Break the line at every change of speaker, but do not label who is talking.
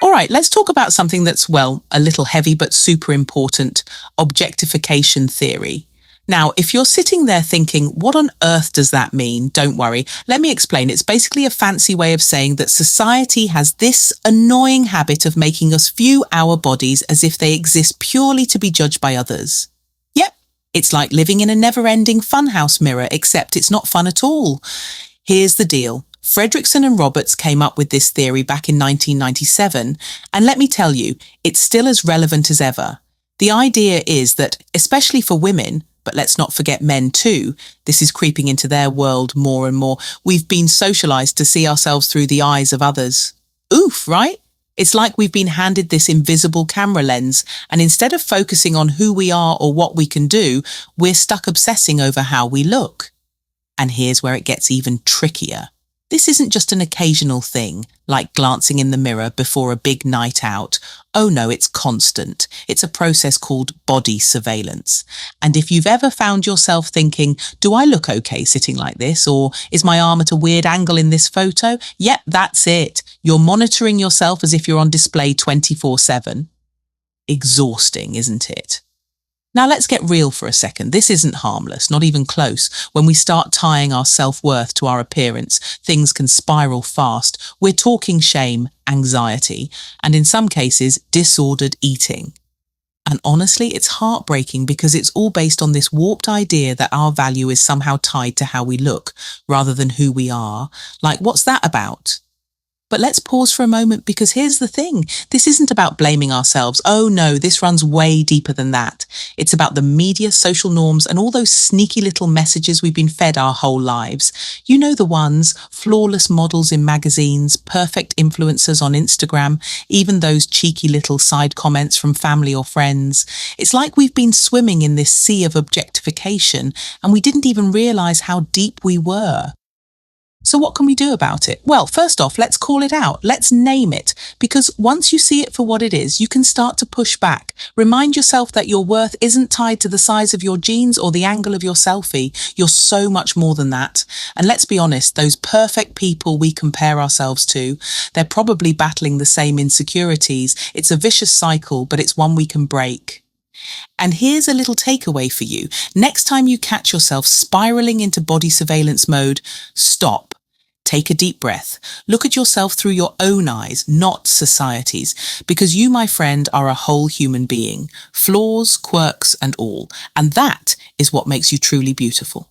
All right, let's talk about something that's, well, a little heavy but super important: objectification theory. Now, if you're sitting there thinking, what on earth does that mean? Don't worry. Let me explain. It's basically a fancy way of saying that society has this annoying habit of making us view our bodies as if they exist purely to be judged by others. Yep, it's like living in a never-ending funhouse mirror, except it's not fun at all. Here's the deal. Fredrickson and Roberts came up with this theory back in 1997, and let me tell you, it's still as relevant as ever. The idea is that, especially for women, but let's not forget men too, this is creeping into their world more and more, we've been socialized to see ourselves through the eyes of others. Oof, right? It's like we've been handed this invisible camera lens, and instead of focusing on who we are or what we can do, we're stuck obsessing over how we look. And here's where it gets even trickier. This isn't just an occasional thing, like glancing in the mirror before a big night out. Oh no, it's constant. It's a process called body surveillance. And if you've ever found yourself thinking, do I look okay sitting like this? Or is my arm at a weird angle in this photo? Yep, that's it. You're monitoring yourself as if you're on display 24/7. Exhausting, isn't it? Now let's get real for a second. This isn't harmless, not even close. When we start tying our self-worth to our appearance, things can spiral fast. We're talking shame, anxiety, and in some cases, disordered eating. And honestly, it's heartbreaking because it's all based on this warped idea that our value is somehow tied to how we look, rather than who we are. Like, what's that about? But let's pause for a moment, because here's the thing. This isn't about blaming ourselves. Oh no, this runs way deeper than that. It's about the media, social norms, and all those sneaky little messages we've been fed our whole lives. You know the ones: flawless models in magazines, perfect influencers on Instagram, even those cheeky little side comments from family or friends. It's like we've been swimming in this sea of objectification, and we didn't even realize how deep we were. So what can we do about it? Well, first off, let's call it out. Let's name it. Because once you see it for what it is, you can start to push back. Remind yourself that your worth isn't tied to the size of your jeans or the angle of your selfie. You're so much more than that. And let's be honest, those perfect people we compare ourselves to, they're probably battling the same insecurities. It's a vicious cycle, but it's one we can break. And here's a little takeaway for you. Next time you catch yourself spiraling into body surveillance mode, stop. Take a deep breath. Look at yourself through your own eyes, not society's, because you, my friend, are a whole human being, flaws, quirks, and all. And that is what makes you truly beautiful.